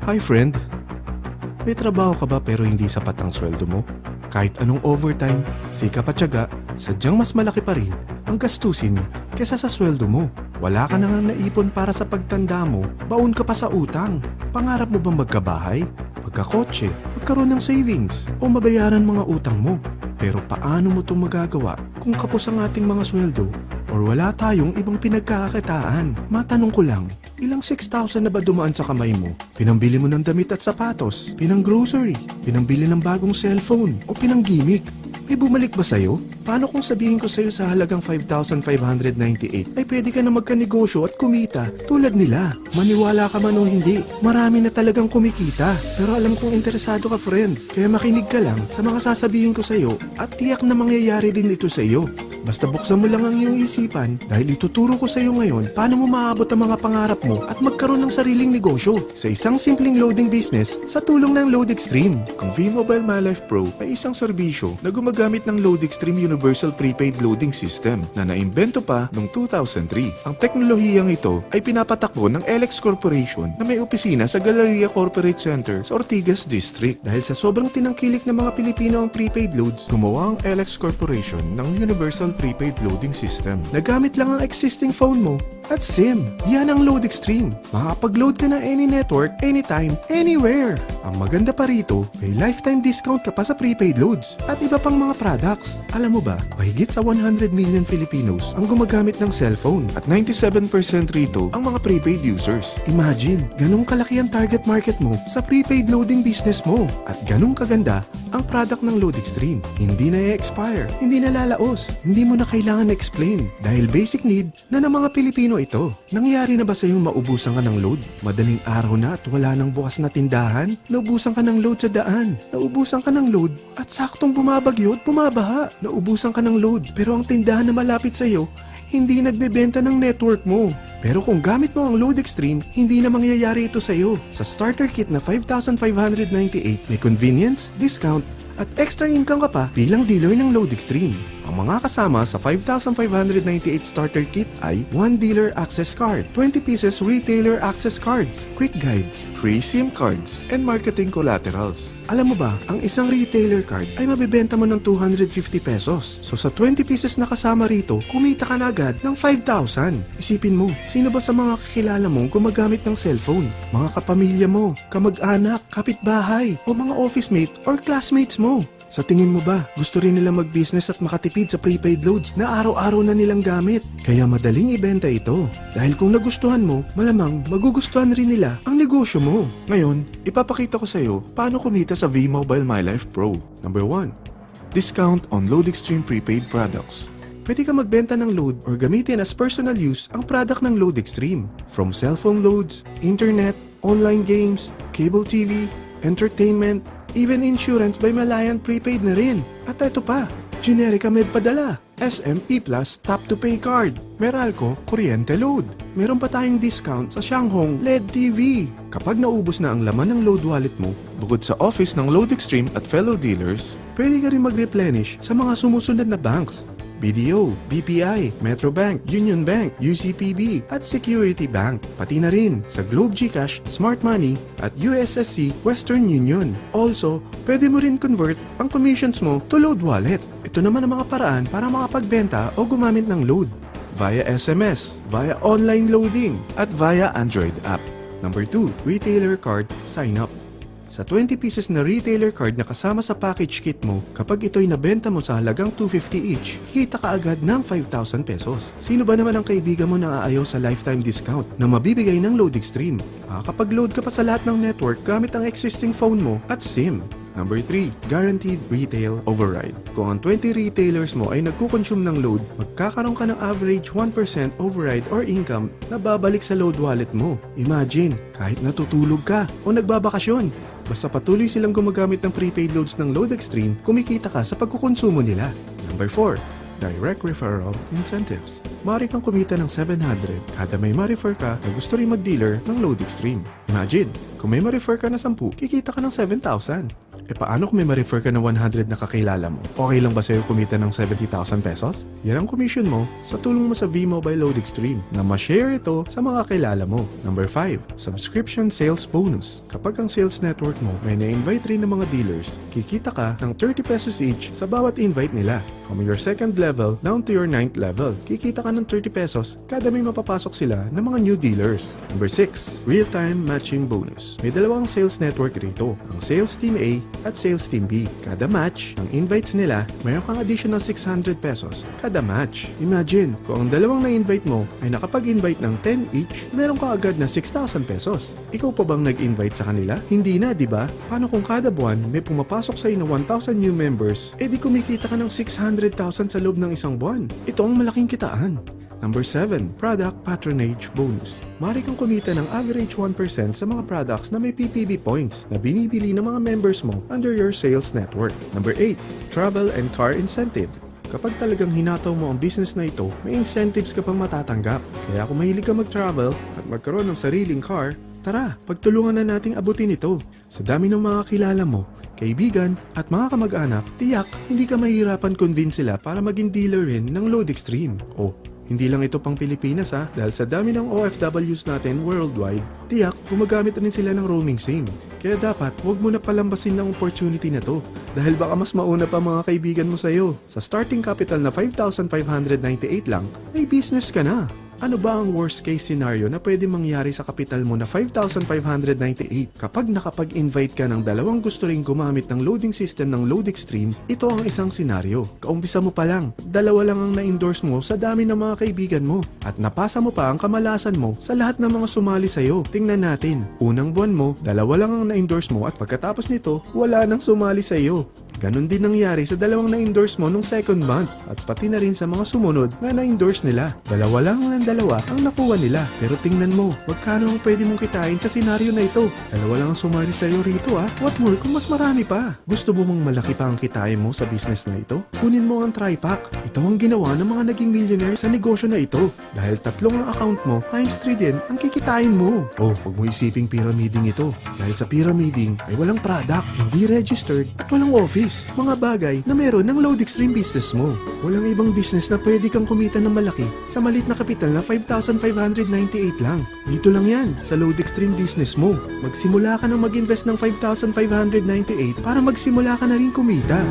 Hi friend, may trabaho ka ba pero hindi sapat ang sweldo mo? Kahit anong overtime, sikap at tiyaga, sadyang mas malaki pa rin ang gastusin kesa sa sweldo mo. Wala ka na nga naipon para sa pagtanda mo, baon ka pa sa utang. Pangarap mo bang magkabahay, magkakotse, magkaroon ng savings, o mabayaran mga utang mo? Pero paano mo itong magagawa kung kapos ang ating mga sweldo or wala tayong ibang pinagkakakitaan? Matanong ko lang, ilang 6,000 na ba dumaan sa kamay mo? Pinambili mo ng damit at sapatos, pinang grocery, pinambili ng bagong cellphone, o pinang gimmick? May bumalik ba sa'yo? Paano kung sabihin ko sa'yo sa halagang 5,598 ay pwede ka na magkanegosyo at kumita tulad nila? Maniwala ka man o hindi, marami na talagang kumikita. Pero alam kong interesado ka friend, kaya makinig ka lang sa mga sasabihin ko sa'yo at tiyak na mangyayari din ito sa'yo. Basta buksan mo lang ang iyong isipan dahil ituturo ko sa iyo ngayon paano mo maabot ang mga pangarap mo at magkaroon ng sariling negosyo sa isang simpleng loading business sa tulong ng LoadExtreme. Ang V-Mobile MyLife Pro ay isang serbisyo na gumagamit ng LoadExtreme Universal Prepaid Loading System na naimbento pa noong 2003. Ang teknolohiyang ito ay pinapatakbo ng LX Corporation na may opisina sa Galleria Corporate Center sa Ortigas District. Dahil sa sobrang tinangkilik ng mga Pilipino ang prepaid loads, gumawa ang LX Corporation ng Universal Prepaid Loading System. Nagamit lang ang existing phone mo at SIM. Yan ang LoadExtreme. Makakapag-load ka na any network, anytime, anywhere. Ang maganda pa rito, may lifetime discount ka pa sa prepaid loads at iba pang mga products. Alam mo ba, mahigit sa 100 million Filipinos ang gumagamit ng cellphone at 97% rito ang mga prepaid users. Imagine, ganung kalaki ang target market mo sa prepaid loading business mo at ganung kaganda ang product ng LoadExtreme. Hindi na i-expire, hindi na lalaos, hindi mo na kailangan explain dahil basic need na ng mga Pilipino ito. Nangyari na ba sa iyong maubusan ka ng load? Madaling araw na at wala nang bukas na tindahan? Naubusan ka ng load sa daan? Naubusan ka ng load at saktong bumabagyo at bumabaha? Naubusan ka ng load pero ang tindahan na malapit sa iyo hindi nagbebenta ng network mo. Pero kung gamit mo ang LoadExtreme, hindi na mangyayari ito sa iyo. Sa starter kit na 5,598, may convenience, discount, at extra income ka pa bilang dealer ng LoadExtreme. Ang mga kasama sa 5,598 starter kit ay 1 dealer access card, 20 pieces retailer access cards, quick guides, free SIM cards, and marketing collaterals. Alam mo ba, ang isang retailer card ay mabibenta mo ng 250 pesos. So sa 20 pieces na kasama rito, kumita ka na agad ng 5,000. Isipin mo, sino ba sa mga kakilala mong gumagamit ng cellphone? Mga kapamilya mo, kamag-anak, kapitbahay, o mga office mate or classmates mo? Sa tingin mo ba, gusto rin nila mag-business at makatipid sa prepaid loads na araw-araw na nilang gamit? Kaya madaling ibenta ito. Dahil kung nagustuhan mo, malamang magugustuhan rin nila ang negosyo mo. Ngayon, ipapakita ko sa iyo paano kumita sa V-Mobile MyLife Pro. Number 1. Discount on LoadExtreme prepaid products. Pwede ka magbenta ng load or gamitin as personal use ang product ng LoadExtreme. From cellphone loads, internet, online games, cable TV, entertainment, even insurance by Malayan Prepaid na rin. At ito pa, Generica Med Padala, SM E-Plus Tap to Pay Card, Meralco Kuryente Load. Meron pa tayong discount sa Shanghong LED TV. Kapag naubos na ang laman ng load wallet mo, bukod sa office ng LoadExtreme at fellow dealers, pwede ka rin mag-replenish sa mga sumusunod na banks. BDO, BPI, Metrobank, Union Bank, UCPB, at Security Bank. Pati na rin sa Globe GCash, Smart Money, at USSC Western Union. Also, pwede mo rin convert ang commissions mo to load wallet. Ito naman ang mga paraan para makapagbenta o gumamit ng load. Via SMS, via online loading, at via Android app. Number 2, retailer card sign up. Sa 20 pieces na retailer card na kasama sa package kit mo, kapag ito'y nabenta mo sa halagang 250 each, kita ka agad ng 5,000 pesos. Sino ba naman ang kaibigan mo na aayaw sa lifetime discount na mabibigay ng LoadExtreme? Makakapag-load ka pa sa lahat ng network gamit ang existing phone mo at SIM. Number 3, guaranteed retail override. Kung ang 20 retailers mo ay nagkukonsume ng load, magkakaroon ka ng average 1% override or income na babalik sa load wallet mo. Imagine, kahit natutulog ka o nagbabakasyon, basta patuloy silang gumagamit ng prepaid loads ng LoadExtreme, kumikita ka sa pagkukonsumo nila. Number 4, direct referral incentives. maaari kang kumita ng 700 kada may ma-refer ka na gusto rin mag-dealer ng Load Extreme. Imagine, kung may ma-refer ka na 10, kikita ka ng 7,000. E paano kung may ma-refer ka na 100 na kakilala mo? Okay lang ba sa'yo kumita ng 70,000 pesos? Yan ang commission mo sa tulong mo sa V-Mobile Load Extreme na ma-share ito sa mga kilala mo. Number 5, subscription sales bonus. Kapag ang sales network mo may na-invite rin ng mga dealers, kikita ka ng 30 pesos each sa bawat invite nila. From your 2nd level down to your 9th level, kikita ka ng 30 pesos kada may mapapasok sila ng mga new dealers. Number 6, real-time matching bonus. May dalawang sales network rito, ang Sales Team A at Sales Team B. Kada match, ang invites nila, mayroon kang additional 600 pesos kada match. Imagine, kung ang dalawang na-invite mo ay nakapag-invite ng 10 each, meron ka agad na 6,000 pesos. Ikaw pa bang nag-invite sa kanila? Hindi na, di ba? Paano kung kada buwan may pumapasok sa'yo na 1,000 new members, edi kumikita ka ng 600,000 sa loob ng isang buwan? Ito ang malaking kitaan. Number 7, product patronage bonus. Maaari kang kumita ng average 1% sa mga products na may PPB points na binibili ng mga members mo under your sales network. Number 8, travel and car incentive. Kapag talagang hinataw mo ang business na ito, may incentives ka pang matatanggap. Kaya kung mahilig ka mag-travel at magkaroon ng sariling car, tara, pagtulungan na nating abutin ito. Sa dami ng mga kilala mo, kaibigan at mga kamag-anak, tiyak hindi ka mahirapan convince sila para maging dealer rin ng Load Extreme. Oh, hindi lang ito pang Pilipinas dahil sa dami ng OFWs natin worldwide, tiyak gumagamit rin sila ng roaming SIM. Kaya dapat huwag mo na palambasin ng opportunity na to dahil baka mas mauna pa mga kaibigan mo sa'yo. Sa starting capital na 5,598 lang, may business ka na. Ano ba ang worst case scenario na pwede mangyari sa kapital mo na 5,598? Kapag nakapag-invite ka ng dalawang gusto ring gumamit ng loading system ng Load Extreme, ito ang isang senaryo. Kaumpisa mo pa lang, dalawa lang ang na-endorse mo sa dami ng mga kaibigan mo at napasa mo pa ang kamalasan mo sa lahat ng mga sumali sa'yo. Tingnan natin, unang buwan mo, dalawa lang ang na-endorse mo at pagkatapos nito, wala nang sumali sa'yo. Ganon din nangyari sa dalawang na-endorse mo nung 2nd month at pati na rin sa mga sumunod na na-endorse nila. Dalawa lang ng dalawa ang nakuha nila. Pero tingnan mo, magkano ang pwede mong kitain sa senaryo na ito? Dalawa lang ang sumali sa'yo rito What more kung mas marami pa? Gusto mo mong malaki pa ang kitain mo sa business na ito? Kunin mo ang TriPack. Ito ang ginawa ng mga naging millionaire sa negosyo na ito. Dahil 3 ang account mo, times 3 din ang kikitain mo. Oh, huwag mo isiping pyramiding ito. Dahil sa pyramiding ay walang product, hindi registered at walang office. Mga bagay na meron ng Load Extreme business mo. Walang ibang business na pwede kang kumita ng malaki sa malit na kapital na 5,598 lang. Dito lang yan sa Load Extreme business mo. Magsimula ka ng mag-invest ng 5,598 para magsimula ka na rin kumita.